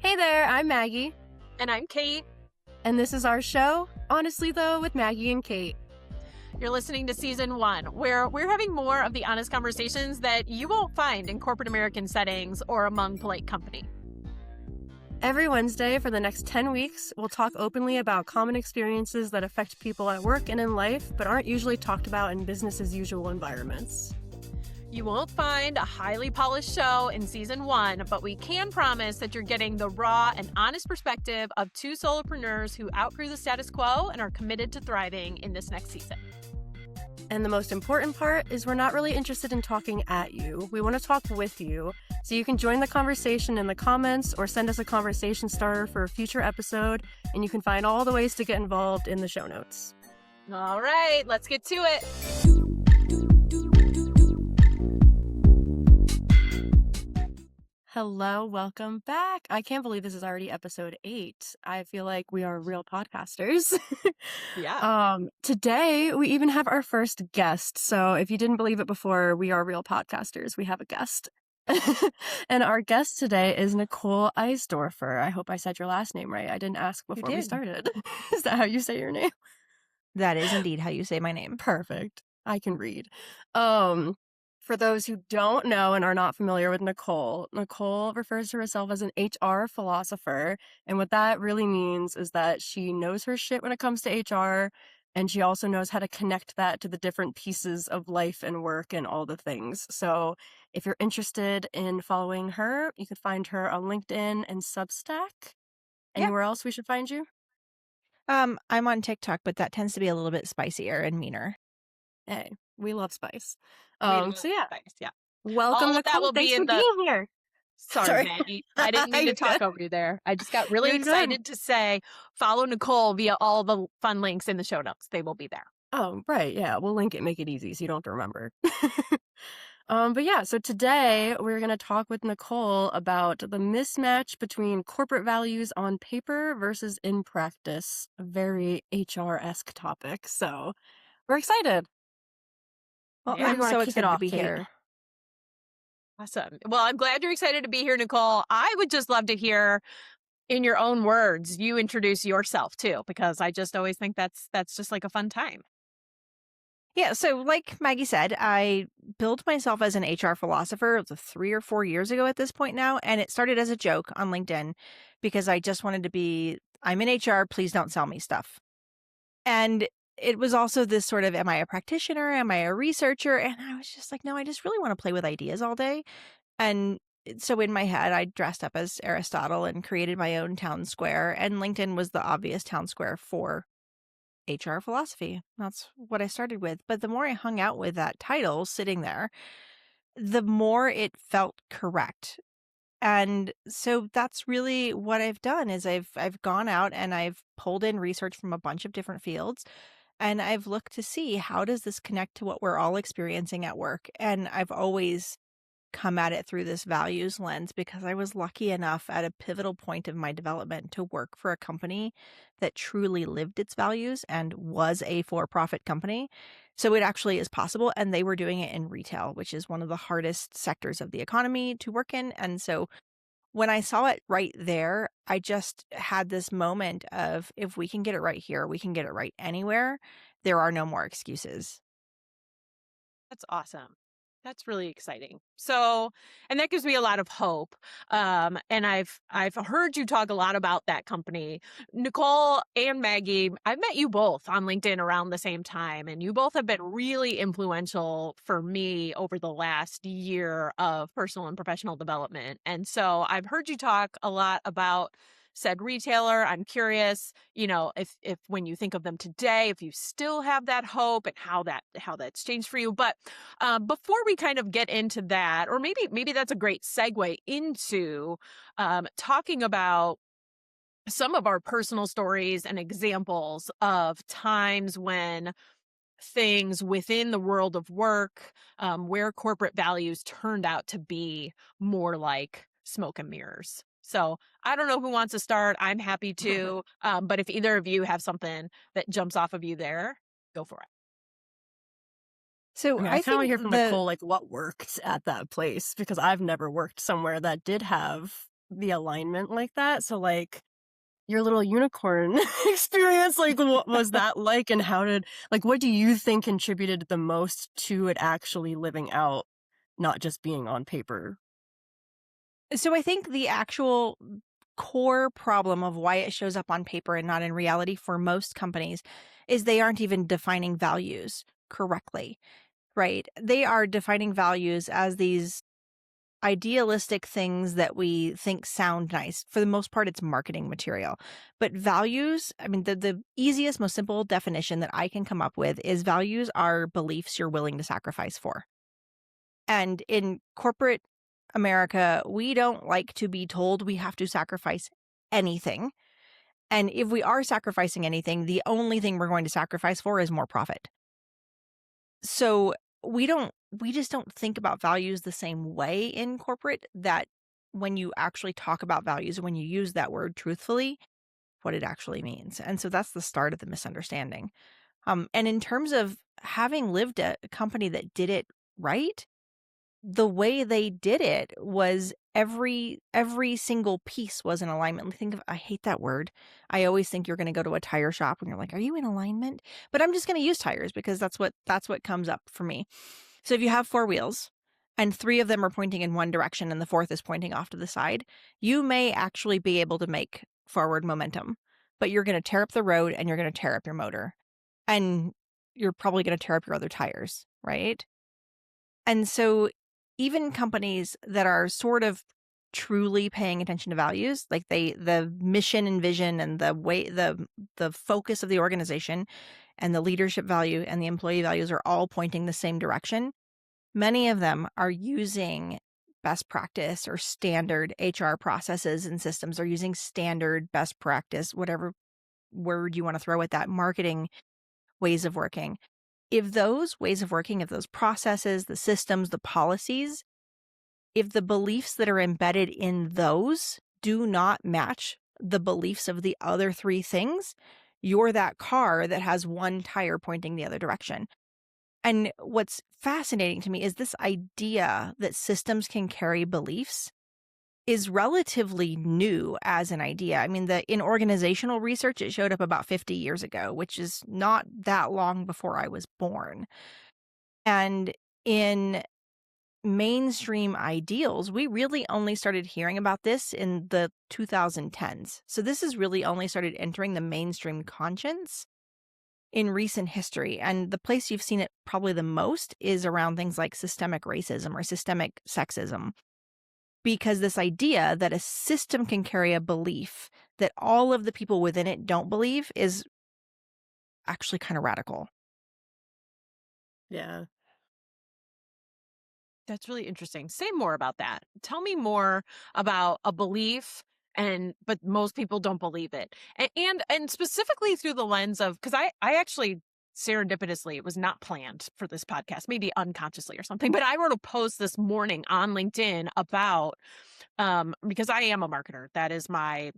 Hey there, I'm Maggie. And I'm Kait. And this is our show, Honestly Though, with Maggie and Kait. You're listening to Season 1, where we're having more of the honest conversations that you won't find in corporate American settings or among polite company. Every Wednesday for the next 10 weeks, we'll talk openly about common experiences that affect people at work and in life, but aren't usually talked about in business-as-usual environments. You won't find a highly polished show in Season 1, but we can promise that you're getting the raw and honest perspective of two solopreneurs who outgrew the status quo and are committed to thriving in this next season. And the most important part is we're not really interested in talking at you. We want to talk with you, so you can join the conversation in the comments or send us a conversation starter for a future episode, and you can find all the ways to get involved in the show notes. All right, let's get to it. Hello, welcome back. I can't believe this is already episode 8. I feel like we are real podcasters. Yeah. Today we even have our first guest. So if you didn't believe it before, we are real podcasters. We have a guest. And our guest today is Nicole Eisdorpher. I hope I said your last name right. I didn't ask before we started. Is that how you say your name? That is indeed how you say my name. Perfect. I can read. For those who don't know and are not familiar with Nicole, Nicole refers to herself as an HR philosopher. And what that really means is that she knows her shit when it comes to HR. And she also knows how to connect that to the different pieces of life and work and all the things. So if you're interested in following her, you can find her on LinkedIn and Substack. Anywhere else we should find you? I'm on TikTok, but that tends to be a little bit spicier and meaner. Hey, we love spice. Spice, yeah. Welcome, Nicole. That will Thanks be for being here. Sorry, Maggie. I didn't mean to talk over you there. I just got really excited to say follow Nicole via all the fun links in the show notes. They will be there. Oh, right. Yeah, we'll link it, make it easy so you don't have to remember. But yeah, so today we're going to talk with Nicole about the mismatch between corporate values on paper versus in practice. A very HR-esque topic. So we're excited. Well, I'm so excited to be here. Awesome. Well, I'm glad you're excited to be here, Nicole. I would just love to hear, in your own words, you introduce yourself too, because I just always think that's just like a fun time. Yeah, so like Maggie said, I built myself as an HR philosopher 3 or 4 years ago at this point now, and it started as a joke on LinkedIn because I just wanted to be, I'm in HR, please don't sell me stuff. And it was also this sort of, am I a practitioner? Am I a researcher? And I was just like, no, I just really want to play with ideas all day. And so in my head, I dressed up as Aristotle and created my own town square. And LinkedIn was the obvious town square for HR philosophy. That's what I started with. But the more I hung out with that title sitting there, the more it felt correct. And so that's really what I've done is I've gone out and I've pulled in research from a bunch of different fields. And I've looked to see how does this connect to what we're all experiencing at work. And I've always come at it through this values lens because I was lucky enough at a pivotal point of my development to work for a company that truly lived its values and was a for-profit company. So it actually is possible. And they were doing it in retail, which is one of the hardest sectors of the economy to work in. And so when I saw it right there, I just had this moment of if we can get it right here, we can get it right anywhere. There are no more excuses. That's awesome. That's really exciting. So, and that gives me a lot of hope. And I've heard you talk a lot about that company. Nicole and Maggie, I've met you both on LinkedIn around the same time, and you both have been really influential for me over the last year of personal and professional development. And so I've heard you talk a lot about said retailer. I'm curious, if when you think of them today, if you still have that hope and how that's changed for you. But before we kind of get into that, or maybe that's a great segue into talking about some of our personal stories and examples of times when things within the world of work, where corporate values turned out to be more like smoke and mirrors. So I don't know who wants to start. I'm happy to. But if either of you have something that jumps off of you there, go for it. So I kind of want to hear from Nicole, like what worked at that place, because I've never worked somewhere that did have the alignment like that. So, like, your little unicorn experience, like, what was that like? And what do you think contributed the most to it actually living out, not just being on paper? So I think the actual core problem of why it shows up on paper and not in reality for most companies is they aren't even defining values correctly, right? They are defining values as these idealistic things that we think sound nice. For the most part, it's marketing material. But values, I mean, the easiest, most simple definition that I can come up with is values are beliefs you're willing to sacrifice for. And in corporate America, we don't like to be told we have to sacrifice anything. And if we are sacrificing anything, the only thing we're going to sacrifice for is more profit. So we just don't think about values the same way in corporate, that when you actually talk about values, when you use that word truthfully, what it actually means. And so that's the start of the misunderstanding. And in terms of having lived at a company that did it right, the way they did it was every single piece was in alignment. I hate that word. I always think you're going to go to a tire shop and you're like, "Are you in alignment?" But I'm just going to use tires because that's what comes up for me. So if you have four wheels and three of them are pointing in one direction and the fourth is pointing off to the side, you may actually be able to make forward momentum, but you're going to tear up the road and you're going to tear up your motor. And you're probably going to tear up your other tires, right? And so even companies that are sort of truly paying attention to values, like the mission and vision and the focus of the organization and the leadership value and the employee values are all pointing the same direction. Many of them are using best practice or standard HR processes and systems. Are using standard best practice, whatever word you want to throw at that, marketing ways of working. If those ways of working, if those processes, the systems, the policies, if the beliefs that are embedded in those do not match the beliefs of the other three things, you're that car that has one tire pointing the other direction. And what's fascinating to me is this idea that systems can carry beliefs is relatively new as an idea. I mean, in organizational research, it showed up about 50 years ago, which is not that long before I was born. And in mainstream ideals, we really only started hearing about this in the 2010s. So this has really only started entering the mainstream conscience in recent history. And the place you've seen it probably the most is around things like systemic racism or systemic sexism. Because this idea that a system can carry a belief that all of the people within it don't believe is actually kind of radical. Yeah. That's really interesting. Say more about that. Tell me more about a belief, but most people don't believe it. And specifically through the lens of, because I actually serendipitously, it was not planned for this podcast, maybe unconsciously or something, but I wrote a post this morning on LinkedIn about because I am a marketer. That is my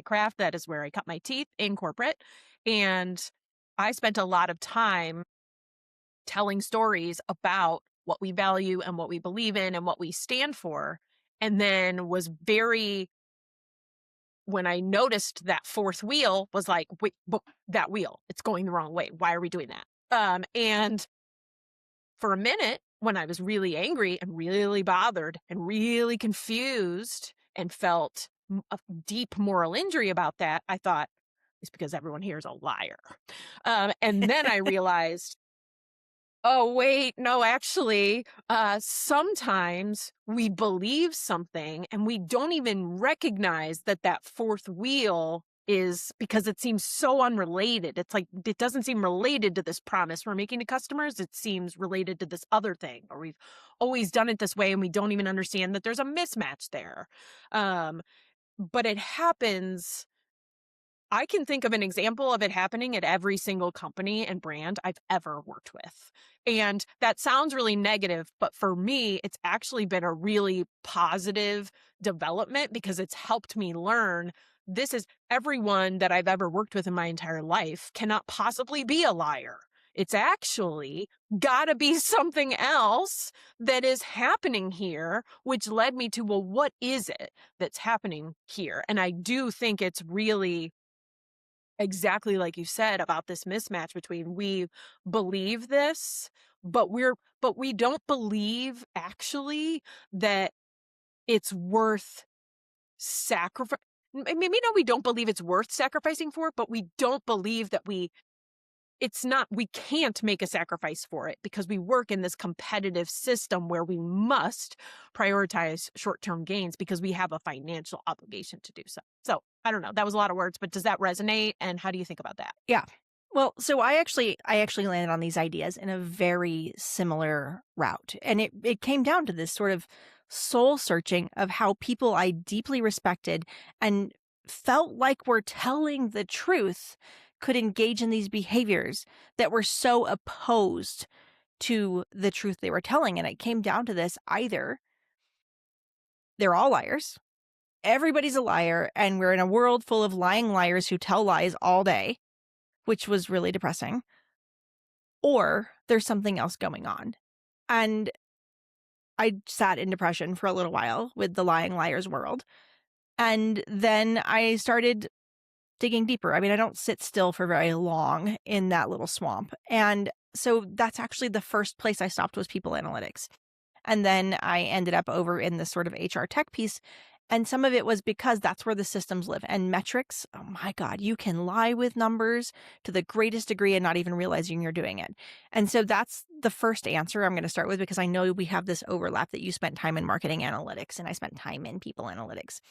craft. That is where I cut my teeth in corporate. And I spent a lot of time telling stories about what we value and what we believe in and what we stand for. And then when I noticed that fourth wheel, was like, wait, but that wheel, it's going the wrong way. Why are we doing that? And for a minute, when I was really angry and really bothered and really confused and felt a deep moral injury about that, I thought, it's because everyone here is a liar. And then I realized, oh, wait, no, actually, sometimes we believe something and we don't even recognize that fourth wheel is, because it seems so unrelated. It's like, it doesn't seem related to this promise we're making to customers. It seems related to this other thing, or we've always done it this way and we don't even understand that there's a mismatch there. But it happens. I can think of an example of it happening at every single company and brand I've ever worked with. And that sounds really negative, but for me, it's actually been a really positive development because it's helped me learn this is everyone that I've ever worked with in my entire life cannot possibly be a liar. It's actually got to be something else that is happening here, which led me to, well, what is it that's happening here? And I do think it's really exactly like you said about this mismatch between we believe this, but we don't believe actually that it's worth sacrifice. Maybe no, we don't believe it's worth sacrificing for, but we don't believe that we can't make a sacrifice for it because we work in this competitive system where we must prioritize short-term gains because we have a financial obligation to do so. So I don't know. That was a lot of words, but does that resonate? And how do you think about that? Yeah. Well, so I actually landed on these ideas in a very similar route. And it came down to this sort of soul searching of how people I deeply respected and felt like were telling the truth could engage in these behaviors that were so opposed to the truth they were telling. And it came down to this: either they're all liars, everybody's a liar, and we're in a world full of lying liars who tell lies all day, which was really depressing, or there's something else going on. And I sat in depression for a little while with the lying liars world. And then I started digging deeper. I mean, I don't sit still for very long in that little swamp. And so that's actually the first place I stopped, was people analytics. And then I ended up over in this sort of HR tech piece. And some of it was because that's where the systems live. And metrics, oh my God, you can lie with numbers to the greatest degree and not even realizing you're doing it. And so that's the first answer I'm going to start with, because I know we have this overlap that you spent time in marketing analytics and I spent time in people analytics.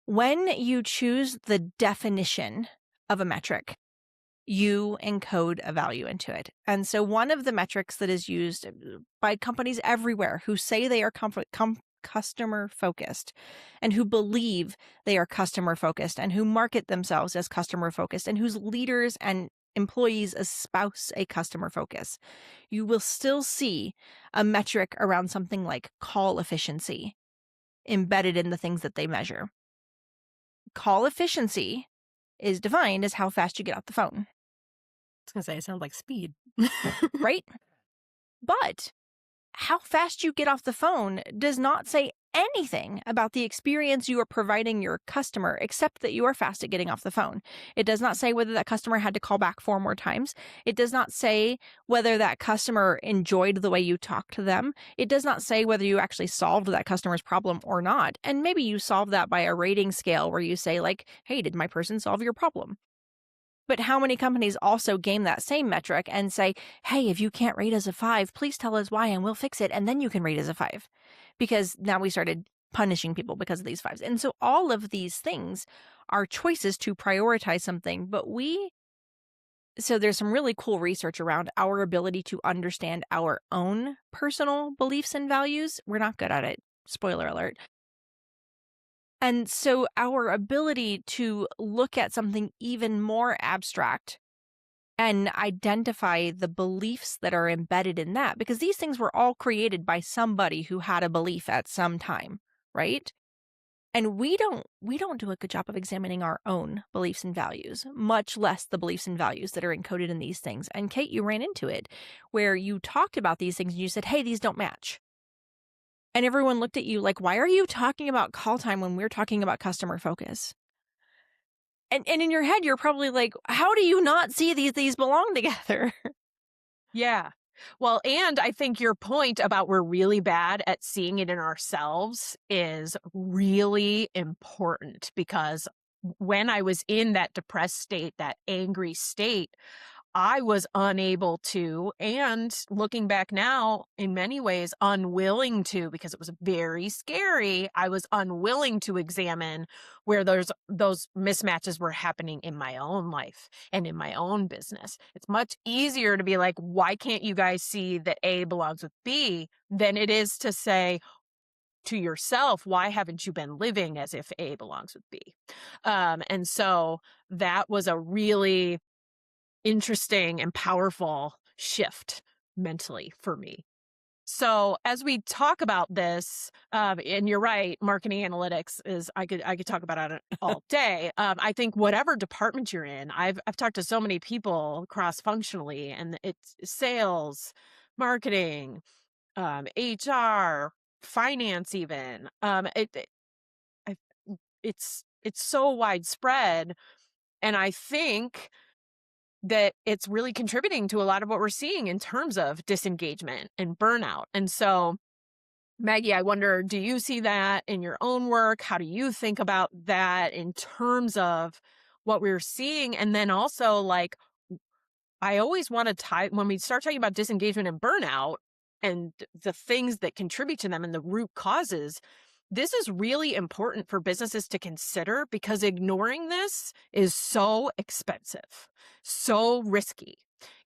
When you choose the definition of a metric, you encode a value into it. And so one of the metrics that is used by companies everywhere who say they are customer focused and who believe they are customer focused and who market themselves as customer focused and whose leaders and employees espouse a customer focus, you will still see a metric around something like call efficiency embedded in the things that they measure. Call efficiency is defined as how fast you get off the phone. I was going to say, it sounds like speed. Right? But how fast you get off the phone does not say anything about the experience you are providing your customer, except that you are fast at getting off the phone. It does not say whether that customer had to call back 4 more times. It does not say whether that customer enjoyed the way you talked to them. It does not say whether you actually solved that customer's problem or not. And maybe you solve that by a rating scale where you say, like, hey, did my person solve your problem? But how many companies also game that same metric and say, hey, if you can't rate us a 5, please tell us why and we'll fix it. And then you can rate us a 5. Because now we started punishing people because of these 5s. And so all of these things are choices to prioritize something. So there's some really cool research around our ability to understand our own personal beliefs and values. We're not good at it. Spoiler alert. And so our ability to look at something even more abstract and identify the beliefs that are embedded in that, because these things were all created by somebody who had a belief at some time, right? And we don't do a good job of examining our own beliefs and values, much less the beliefs and values that are encoded in these things. And Kait, you ran into it where you talked about these things and you said, hey, these don't match. And everyone looked at you like, why are you talking about call time when we're talking about customer focus? And in your head, you're probably like, how do you not see these belong together? Yeah. Well, and I think your point about we're really bad at seeing it in ourselves is really important, because when I was in that depressed state, that angry state, I was unable to, and looking back now, in many ways, unwilling to, because it was very scary. I was unwilling to examine where those mismatches were happening in my own life and in my own business. It's much easier to be like, why can't you guys see that A belongs with B, than it is to say to yourself, why haven't you been living as if A belongs with B? And so that was a really interesting and powerful shift mentally for me. So as we talk about this, and you're right, marketing analytics is I could talk about it all day. I think whatever department you're in, I've talked to so many people cross functionally, and it's sales, marketing, HR, finance, even. I, it's so widespread, and I think that it's really contributing to a lot of what we're seeing in terms of disengagement and burnout. And so, Maggy, I wonder, do you see that in your own work? How do you think about that in terms of what we're seeing? And then also, like, I always want to tie, when we start talking about disengagement and burnout and the things that contribute to them and the root causes, this is really important for businesses to consider, because ignoring this is so expensive, so risky.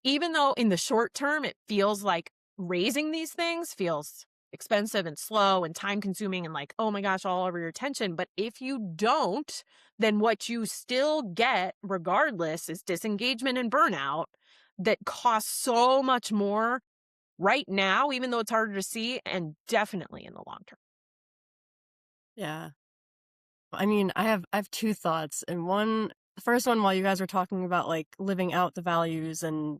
Even though in the short term, it feels like raising these things feels expensive and slow and time consuming and like, oh my gosh, all over your attention. But if you don't, then what you still get regardless is disengagement and burnout that costs so much more right now, even though it's harder to see, and definitely in the long term. Yeah. I mean, I have two thoughts. And the first one, while you guys were talking about like living out the values and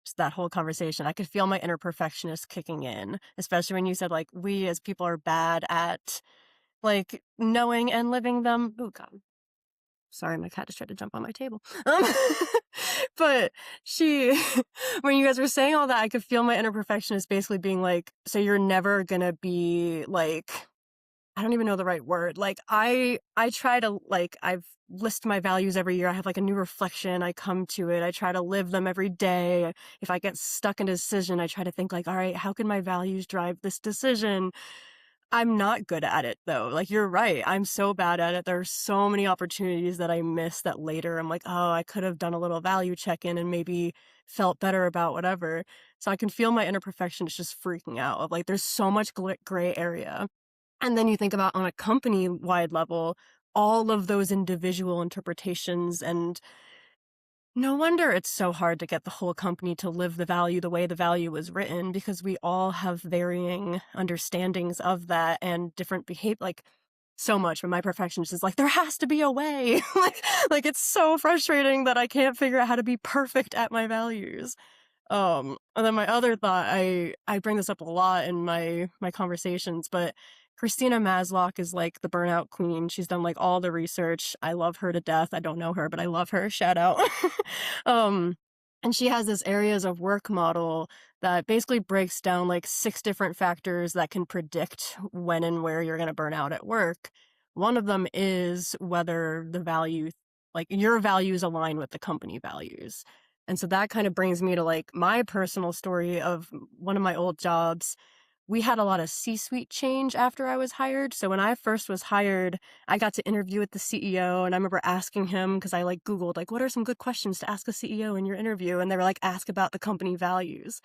just that whole conversation, I could feel my inner perfectionist kicking in, especially when you said like we as people are bad at like knowing and living them. Oh God. Sorry, my cat just tried to jump on my table. But she, when you guys were saying all that, I could feel my inner perfectionist basically being like, so you're never gonna be like, I don't even know the right word. Like I try to like I've list my values every year. I have like a new reflection. I come to it. I try to live them every day. If I get stuck in a decision, I try to think like, all right, how can my values drive this decision? I'm not good at it though. Like you're right. I'm so bad at it. There are so many opportunities that I miss that later I'm like, oh, I could have done a little value check-in and maybe felt better about whatever. So I can feel my inner perfectionist just freaking out of like there's so much gray area. And then you think about on a company-wide level, all of those individual interpretations, and no wonder it's so hard to get the whole company to live the value the way the value was written, because we all have varying understandings of that and different behavior, like so much. But my perfectionist is like, there has to be a way. like it's so frustrating that I can't figure out how to be perfect at my values. And then my other thought, I bring this up a lot in my conversations, but Christina Masloch is like the burnout queen. She's done like all the research. I love her to death. I don't know her, but I love her. Shout out. um, and she has this areas of work model that basically breaks down like 6 different factors that can predict when and where you're going to burn out at work. One of them is whether the value, like your values align with the company values. And so that kind of brings me to like my personal story of one of my old jobs. We had a lot of C-suite change after I was hired. So when I first was hired, I got to interview with the CEO, and I remember asking him, because I like Googled like, what are some good questions to ask a CEO in your interview? And they were like, ask about the company values.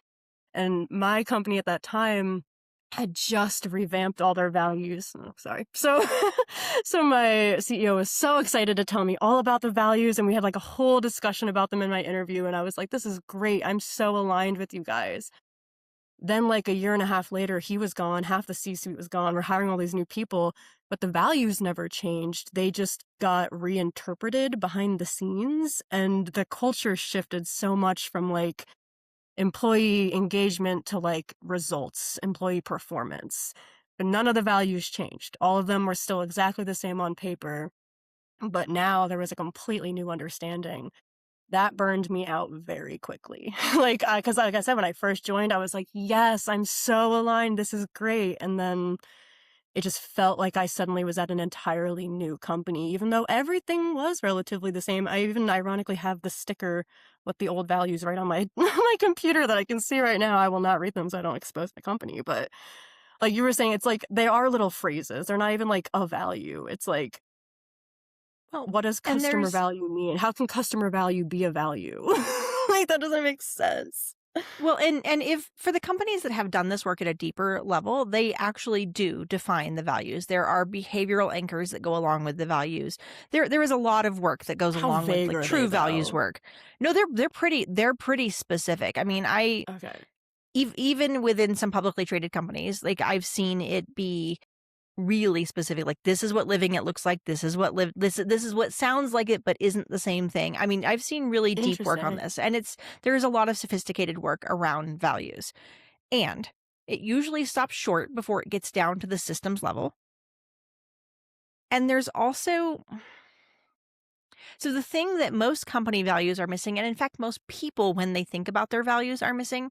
And my company at that time had just revamped all their values. Oh, sorry. So, so my CEO was so excited to tell me all about the values, and we had like a whole discussion about them in my interview. And I was like, this is great. I'm so aligned with you guys. Then like a year and a half later, he was gone. Half the C-suite was gone. We're hiring all these new people, but the values never changed. They just got reinterpreted behind the scenes, and the culture shifted so much from like employee engagement to like results, employee performance. But none of the values changed. All of them were still exactly the same on paper. But now there was a completely new understanding. That burned me out very quickly. Because like I said, when I first joined, I was like, yes, I'm so aligned. This is great. And then it just felt like I suddenly was at an entirely new company, even though everything was relatively the same. I even ironically have the sticker with the old values right on my my computer that I can see right now. I will not read them so I don't expose my company. But like you were saying, it's like they are little phrases. They're not even like a value. It's like, Well, what does and customer value mean? How can customer value be a value? Like that doesn't make sense. and if for the companies that have done this work at a deeper level, they actually do define the values. There are behavioral anchors that go along with the values. There is a lot of work that goes How along with vague like are true they values though? work. No, they're pretty specific. I mean, Okay. even within some publicly traded companies, like I've seen it be really specific. Like, this is what living it looks like. This is what this is what sounds like it, but isn't the same thing. I mean, I've seen really deep work on Interesting. this, and there's a lot of sophisticated work around values, and it usually stops short before it gets down to the systems level. And there's also, so the thing that most company values are missing, and in fact, most people, when they think about their values, are missing,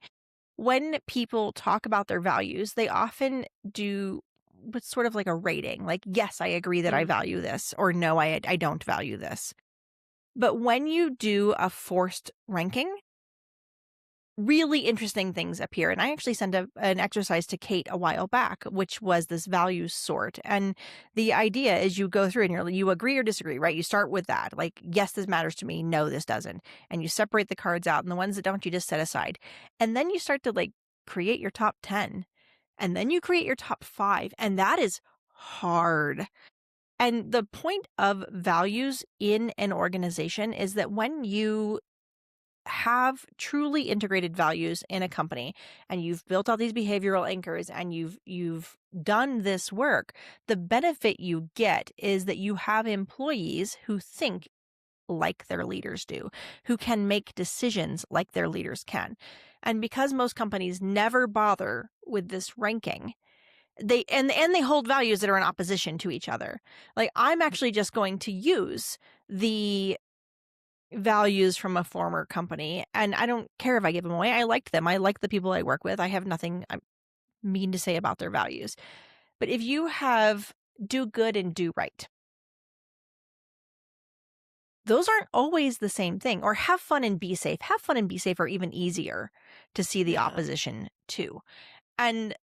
when people talk about their values, they often do what's sort of like a rating. Like, yes, I agree that I value this, or no, I don't value this. But when you do a forced ranking, really interesting things appear. And I actually sent an exercise to Kait a while back, which was this values sort. And the idea is you go through and you agree or disagree, right? You start with that. Like, yes, this matters to me. No, this doesn't. And you separate the cards out, and the ones that don't, you just set aside. And then you start to like create your top 10. And then you create your top 5. And that is hard. And the point of values in an organization is that when you have truly integrated values in a company, and you've built all these behavioral anchors, and you've done this work, the benefit you get is that you have employees who think like their leaders do, who can make decisions like their leaders can. And because most companies never bother with this ranking, they hold values that are in opposition to each other. Like, I'm actually just going to use the values from a former company, and I don't care if I give them away. I liked them. I like the people I work with. I have nothing mean to say about their values. But if you have do good and do right, those aren't always the same thing. Or have fun and be safe. Have fun and be safe are even easier to see the opposition to. And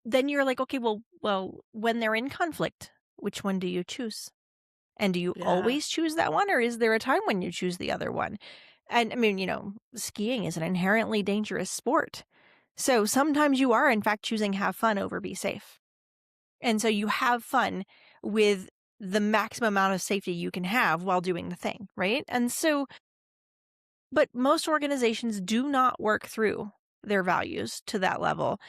then you're like, okay, well, when they're in conflict, which one do you choose? And do you always choose that one, or is there a time when you choose the other one? And I mean, skiing is an inherently dangerous sport. So sometimes you are, in fact, choosing have fun over be safe. And so you have fun with the maximum amount of safety you can have while doing the thing, right? And so, but most organizations do not work through their values to that level.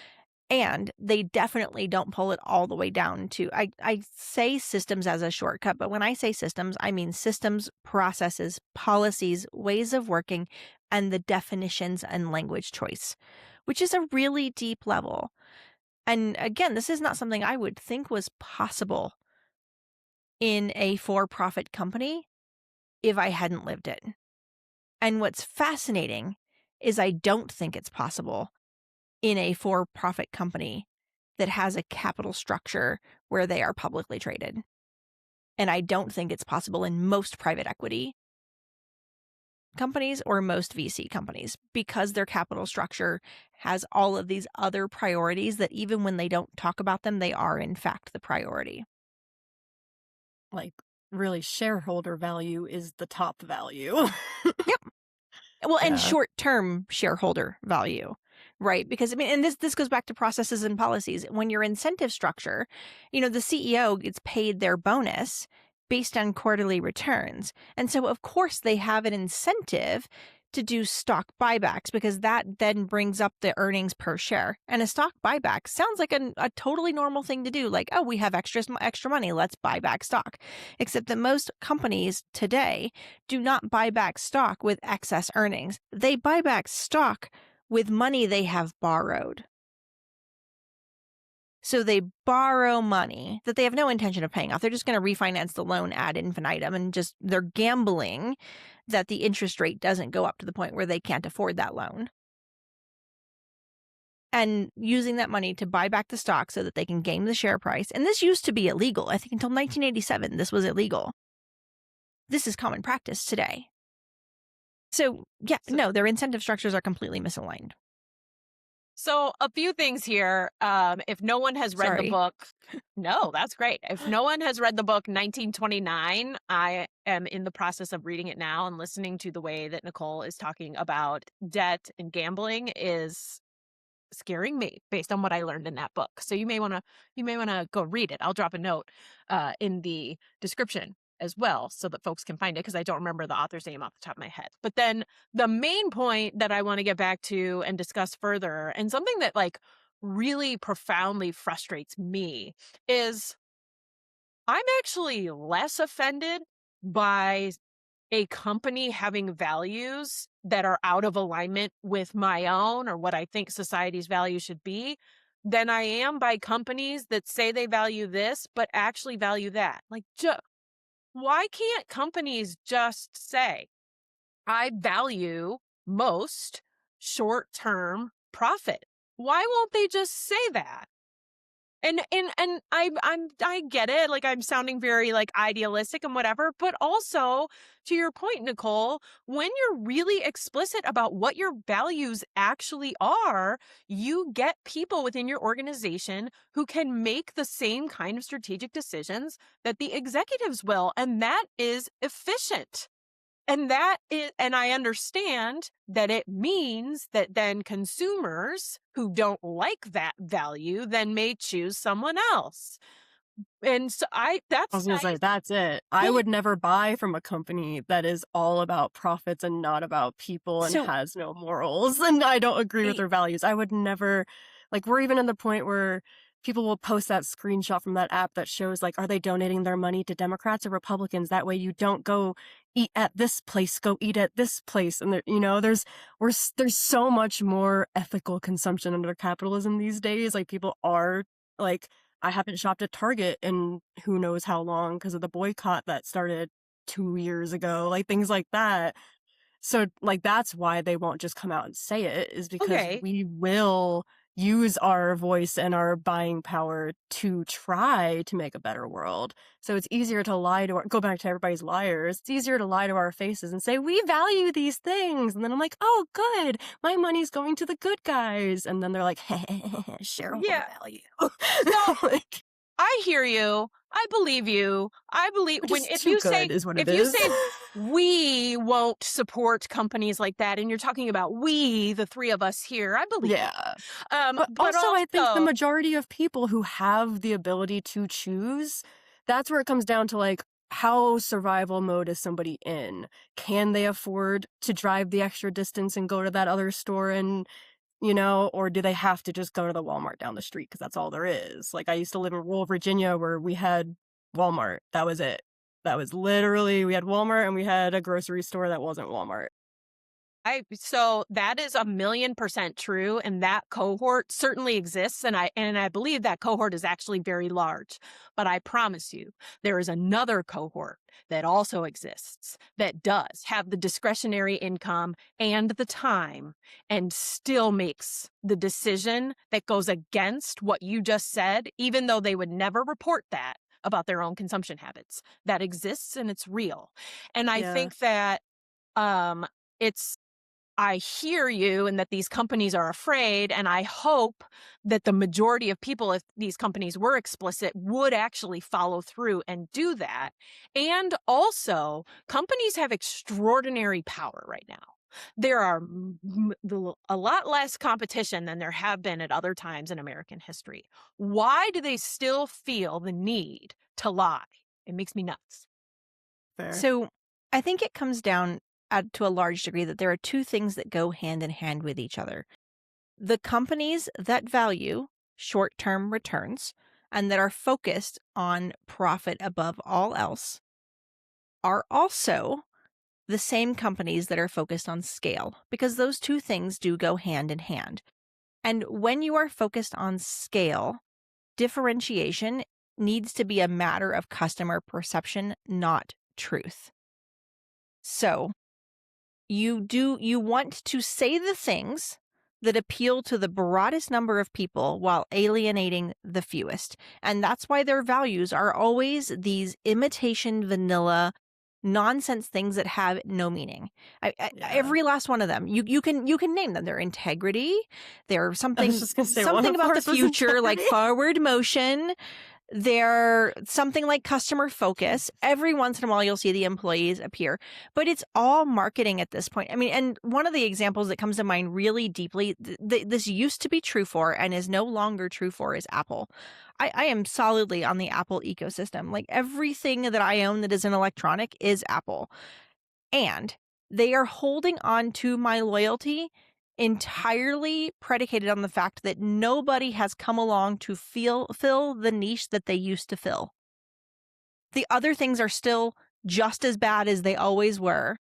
And they definitely don't pull it all the way down to, I say systems as a shortcut, but when I say systems, I mean systems, processes, policies, ways of working, and the definitions and language choice, which is a really deep level. And again, this is not something I would think was possible in a for-profit company if I hadn't lived it. And what's fascinating is I don't think it's possible in a for-profit company that has a capital structure where they are publicly traded. And I don't think it's possible in most private equity companies or most VC companies, because their capital structure has all of these other priorities that even when they don't talk about them, they are in fact the priority. Like, really, shareholder value is the top value. Yep. Well, and Yeah. short-term shareholder value, right? Because I mean, and this goes back to processes and policies. When your incentive structure, the CEO gets paid their bonus based on quarterly returns. And so of course they have an incentive to do stock buybacks, because that then brings up the earnings per share. And a stock buyback sounds like a totally normal thing to do. Like, oh, we have extra money, let's buy back stock. Except that most companies today do not buy back stock with excess earnings. They buy back stock with money they have borrowed. So they borrow money that they have no intention of paying off. They're just going to refinance the loan ad infinitum, and they're gambling that the interest rate doesn't go up to the point where they can't afford that loan. And using that money to buy back the stock so that they can game the share price. And this used to be illegal. I think until 1987, this was illegal. This is common practice today. So, yeah, no, their incentive structures are completely misaligned. So a few things here. If no one has read the book, no, that's great. If no one has read the book 1929, I am in the process of reading it now, and listening to the way that Nicole is talking about debt and gambling is scaring me based on what I learned in that book. So you may want to go read it. I'll drop a note in the description as well so that folks can find it, because I don't remember the author's name off the top of my head. But then the main point that I want to get back to and discuss further, and something that like really profoundly frustrates me, is I'm actually less offended by a company having values that are out of alignment with my own or what I think society's values should be than I am by companies that say they value this but actually value that. Like, why can't companies just say, I value most short-term profit? Why won't they just say that? And I get it. Like, I'm sounding very like idealistic and whatever, but also to your point, Nicole, when you're really explicit about what your values actually are, you get people within your organization who can make the same kind of strategic decisions that the executives will, and that is efficient. And I understand that it means that then consumers who don't like that value then may choose someone else. And so I was gonna say, that's it. I would never buy from a company that is all about profits and not about people and has no morals, and I don't agree with their values. I would never, like, we're even in the point where people will post that screenshot from that app that shows, like, are they donating their money to Democrats or Republicans? That way you don't go eat at this place, go eat at this place. And, there's so much more ethical consumption under capitalism these days. Like, people are, like, I haven't shopped at Target in who knows how long because of the boycott that started 2 years ago, like, things like that. So, like, that's why they won't just come out and say it, is because we will use our voice and our buying power to try to make a better world. So it's easier to lie to go back to everybody's liars. It's easier to lie to our faces and say, we value these things. And then I'm like, oh, good. My money's going to the good guys. And then they're like, shareholder value. No, like, I hear you. I believe you. I believe if you say we won't support companies like that, and you're talking about we, the three of us here, I believe. Yeah. But also, I think the majority of people who have the ability to choose, that's where it comes down to, like, how survival mode is somebody in? Can they afford to drive the extra distance and go to that other store and, or do they have to just go to the Walmart down the street because that's all there is? Like, I used to live in rural Virginia where we had Walmart. That was it. That was literally, we had Walmart and we had a grocery store that wasn't Walmart. So that is 1,000,000% true, and that cohort certainly exists, and I believe that cohort is actually very large. But I promise you, there is another cohort that also exists that does have the discretionary income and the time, and still makes the decision that goes against what you just said, even though they would never report that about their own consumption habits. That exists, and it's real. And I think that I hear you, and that these companies are afraid, and I hope that the majority of people, if these companies were explicit, would actually follow through and do that. And also, companies have extraordinary power right now. There are a lot less competition than there have been at other times in American history. Why do they still feel the need to lie? It makes me nuts. Fair. So I think it comes down to a large degree that there are two things that go hand in hand with each other. The companies that value short-term returns and that are focused on profit above all else are also the same companies that are focused on scale, because those two things do go hand in hand. And when you are focused on scale, differentiation needs to be a matter of customer perception, not truth. So you want to say the things that appeal to the broadest number of people while alienating the fewest. And that's why their values are always these imitation vanilla nonsense things that have no meaning. Every last one of them. You can name them. Their integrity, their something about the future, like forward motion. They're something like customer focus. Every once in a while, you'll see the employees appear, but it's all marketing at this point. I mean, and one of the examples that comes to mind really deeply, this used to be true for and is no longer true for, is Apple. I am solidly on the Apple ecosystem. Like everything that I own that is an electronic is Apple. And they are holding on to my loyalty entirely predicated on the fact that nobody has come along to fill the niche that they used to fill. The other things are still just as bad as they always were.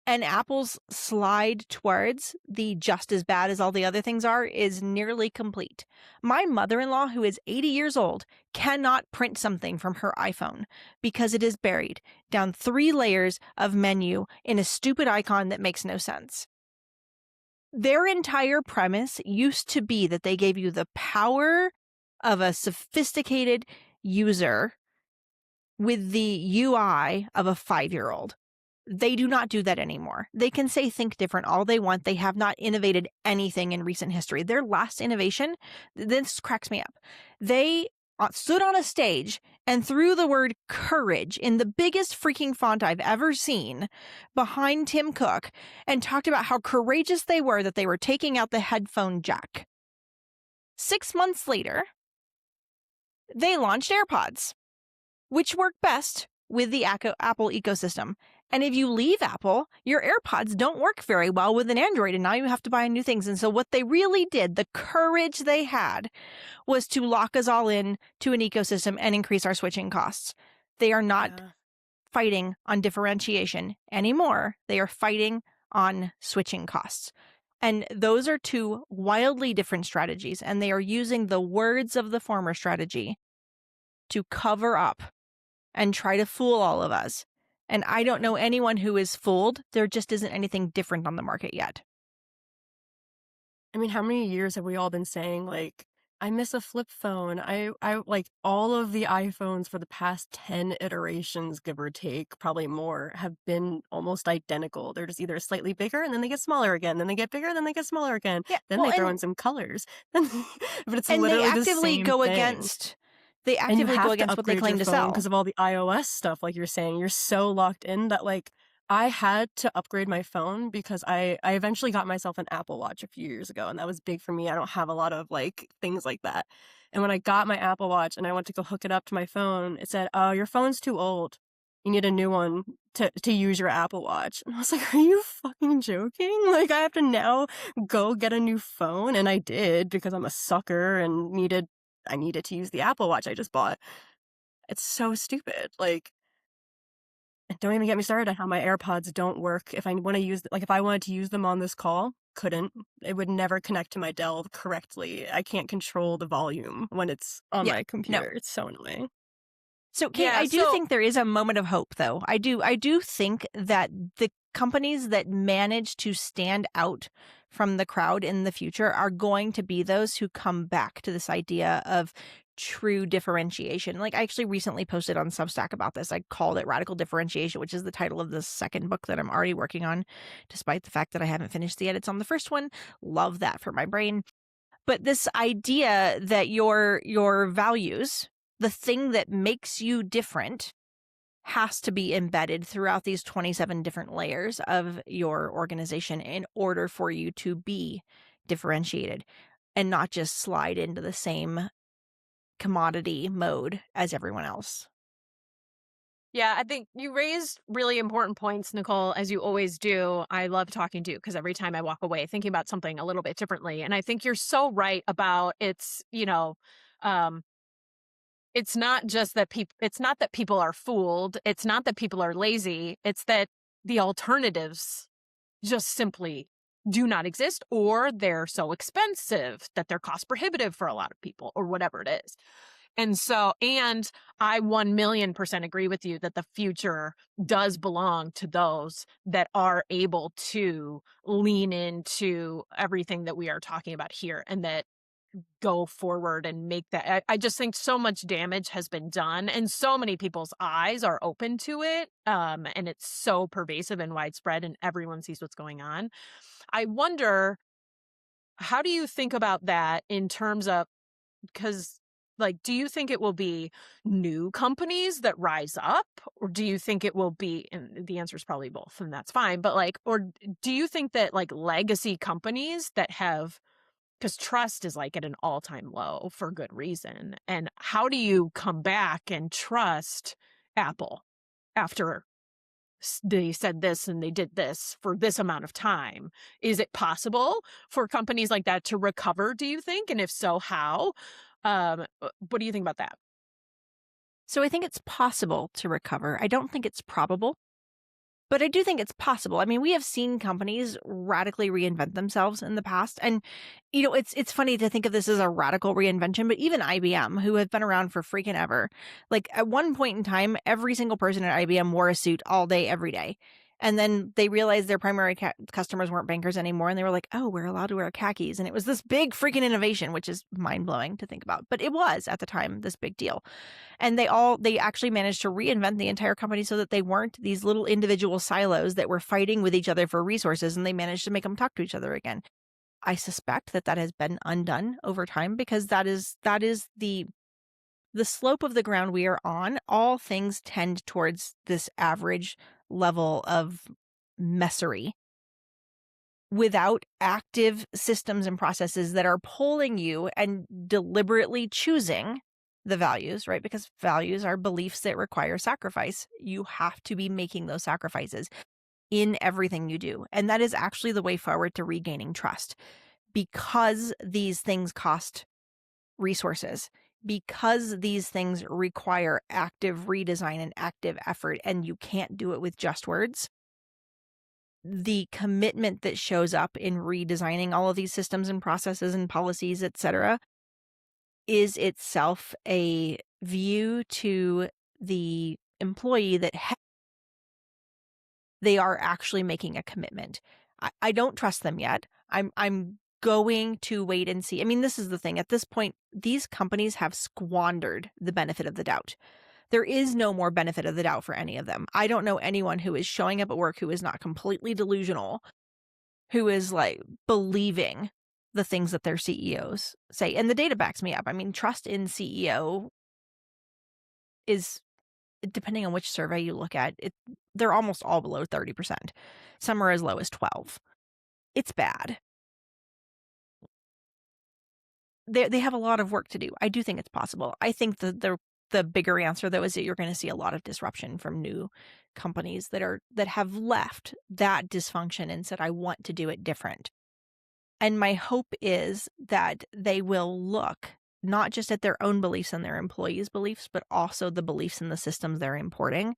And Apple's slide towards the just as bad as all the other things are is nearly complete. My mother-in-law, who is 80 years old, cannot print something from her iPhone because it is buried down 3 layers of menu in a stupid icon that makes no sense. Their entire premise used to be that they gave you the power of a sophisticated user with the UI of a 5-year-old. They do not do that anymore. They can say think different all they want. They have not innovated anything in recent history. Their last innovation, this cracks me up. They stood on a stage and threw the word courage in the biggest freaking font I've ever seen behind Tim Cook and talked about how courageous they were that they were taking out the headphone jack. 6 months later, they launched AirPods, which work best with the Apple ecosystem. And if you leave Apple, your AirPods don't work very well with an Android, and now you have to buy new things. And so what they really did, the courage they had, was to lock us all in to an ecosystem and increase our switching costs. They are not fighting on differentiation anymore. They are fighting on switching costs. And those are 2 wildly different strategies, and they are using the words of the former strategy to cover up and try to fool all of us. And I don't know anyone who is fooled. There just isn't anything different on the market yet. I mean, how many years have we all been saying, like, I miss a flip phone? I like all of the iPhones for the past 10 iterations, give or take, probably more, have been almost identical. They're just either slightly bigger and then they get smaller again, then they get bigger, then they get smaller again. Yeah, then well, they throw in some colors. But it's and they literally the actively same go thing. against. They And you actively go have to against what they upgrade claim your to phone sell. because of all the iOS stuff, like you're saying. You're so locked in that, like, I had to upgrade my phone because I eventually got myself an Apple Watch a few years ago, and that was big for me. I don't have a lot of, like, things like that. And when I got my Apple Watch and I went to go hook it up to my phone, it said, "Oh, your phone's too old. You need a new one to use your Apple Watch." And I was like, "Are you fucking joking? Like, I have to now go get a new phone?" And I did because I'm a sucker and I needed to use the Apple Watch I just bought. It's so stupid. Like, and don't even get me started on how my AirPods don't work. If I want to use, like, if I wanted to use them on this call, couldn't. It would never connect to my Dell correctly. I can't control the volume when it's on my computer. It's so annoying. So, Kate, I do think there is a moment of hope, though. I do think that the companies that manage to stand out from the crowd in the future are going to be those who come back to this idea of true differentiation. Like, I actually recently posted on Substack about this. I called it Radical Differentiation, which is the title of the second book that I'm already working on, despite the fact that I haven't finished the edits on the first one. Love that for my brain. But this idea that your values, the thing that makes you different, has to be embedded throughout these 27 different layers of your organization in order for you to be differentiated and not just slide into the same commodity mode as everyone else. Yeah, I think you raised really important points, Nicole, as you always do. I love talking to you because every time I walk away thinking about something a little bit differently. And I think you're so right about it's not just that it's not that people are fooled. It's not that people are lazy. It's that the alternatives just simply do not exist, or they're so expensive that they're cost prohibitive for a lot of people, or whatever it is. And I 1,000,000% agree with you that the future does belong to those that are able to lean into everything that we are talking about here and that go forward and make that. I just think so much damage has been done and so many people's eyes are open to it. And it's so pervasive and widespread and everyone sees what's going on. I wonder, how do you think about that in terms of, because Like, do you think it will be new companies that rise up, or do you think it will be, and the answer is probably both, and that's fine, but like, or do you think that like legacy companies that have, because trust is like at an all-time low for good reason, and how do you come back and trust Apple after they said this and they did this for this amount of time? Is it possible for companies like that to recover, do you think? And if so, how? What do you think about that? So I think it's possible to recover. I don't think it's probable, but I do think it's possible. I mean, we have seen companies radically reinvent themselves in the past. And, it's funny to think of this as a radical reinvention, but even IBM, who have been around for freaking ever, like at one point in time, every single person at IBM wore a suit all day, every day. And then they realized their primary customers weren't bankers anymore. And they were like, oh, we're allowed to wear khakis. And it was this big freaking innovation, which is mind blowing to think about. But it was at the time this big deal. And they actually managed to reinvent the entire company so that they weren't these little individual silos that were fighting with each other for resources, and they managed to make them talk to each other again. I suspect that has been undone over time, because that is the slope of the ground we are on. All things tend towards this average level of messery without active systems and processes that are pulling you and deliberately choosing the values, right? Because values are beliefs that require sacrifice. You have to be making those sacrifices in everything you do. And that is actually the way forward to regaining trust, because these things cost resources, because these things require active redesign and active effort, and you can't do it with just words. The commitment that shows up in redesigning all of these systems and processes and policies, etc., is itself a view to the employee that they are actually making a commitment. I don't trust them yet. I'm going to wait and see. I mean, this is the thing. At this point, these companies have squandered the benefit of the doubt. There is no more benefit of the doubt for any of them. I don't know anyone who is showing up at work who is not completely delusional, who is like believing the things that their CEOs say. And the data backs me up. I mean, trust in CEO is, depending on which survey you look at, they're almost all below 30%. Some are as low as 12. It's bad. They have a lot of work to do. I do think it's possible. I think the bigger answer, though, is that you're going to see a lot of disruption from new companies that have left that dysfunction and said, I want to do it different. And my hope is that they will look not just at their own beliefs and their employees' beliefs, but also the beliefs in the systems they're importing.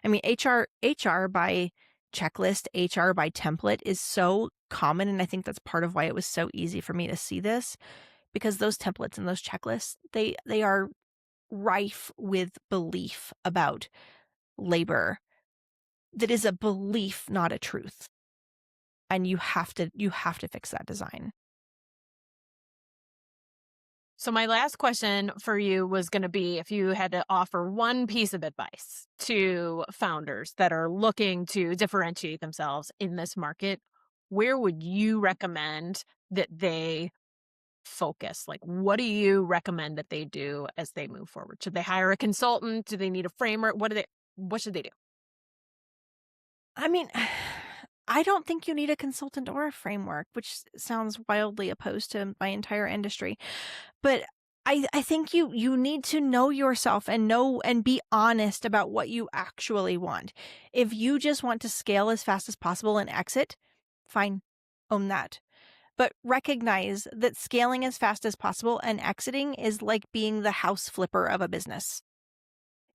I mean, HR by checklist, HR by template is so common. And I think that's part of why it was so easy for me to see this, because those templates and those checklists, they are rife with belief about labor that is a belief, not a truth. And you have to fix that design. So my last question for you was going to be, if you had to offer one piece of advice to founders that are looking to differentiate themselves in this market, where would you recommend that they focus? Like, what do you recommend that they do as they move forward? Should they hire a consultant? Do they need a framework? What should they do? I mean, I don't think you need a consultant or a framework, which sounds wildly opposed to my entire industry. But I think you need to know yourself and know and be honest about what you actually want. If you just want to scale as fast as possible and exit, fine, own that. But recognize that scaling as fast as possible and exiting is like being the house flipper of a business.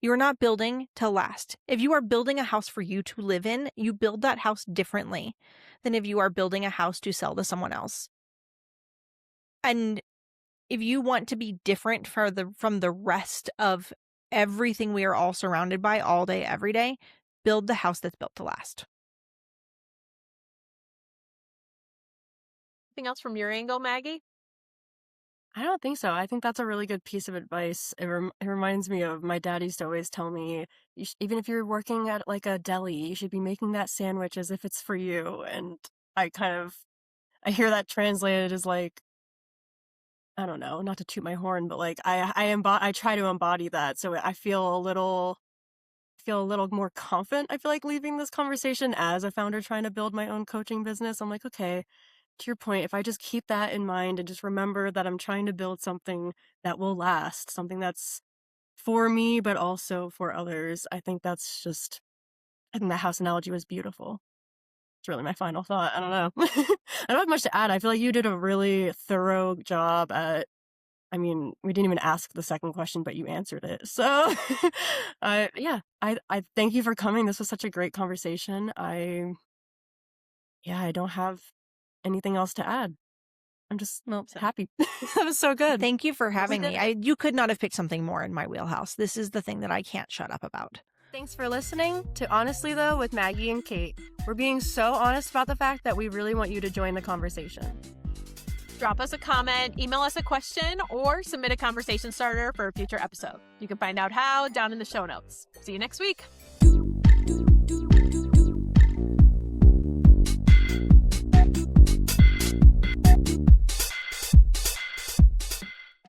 You're not building to last. If you are building a house for you to live in, you build that house differently than if you are building a house to sell to someone else. And if you want to be different from the rest of everything we are all surrounded by all day, every day, build the house that's built to last. Anything else from your angle, Maggy? I don't think so. I think that's a really good piece of advice. It reminds me of my dad used to always tell me, even if you're working at like a deli, you should be making that sandwich as if it's for you. And I hear that translated as like, I don't know, not to toot my horn, but like I try to embody that. So I feel a little more confident. I feel like leaving this conversation as a founder trying to build my own coaching business. I'm like, okay, to your point, if I just keep that in mind and just remember that I'm trying to build something that will last, something that's for me, but also for others, I think I think the house analogy was beautiful. It's really my final thought. I don't know. I don't have much to add. I feel like you did a really thorough job at, I mean, we didn't even ask the second question, but you answered it. So, yeah, I thank you for coming. This was such a great conversation. I don't have anything else to add. I'm just happy. That was so good. Thank you for having me. You could not have picked something more in my wheelhouse. This is the thing that I can't shut up about. Thanks for listening to Honestly Though with Maggie and Kait. We're being so honest about the fact that we really want you to join the conversation. Drop us a comment, email us a question, or submit a conversation starter for a future episode. You can find out how down in the show notes. See you next week.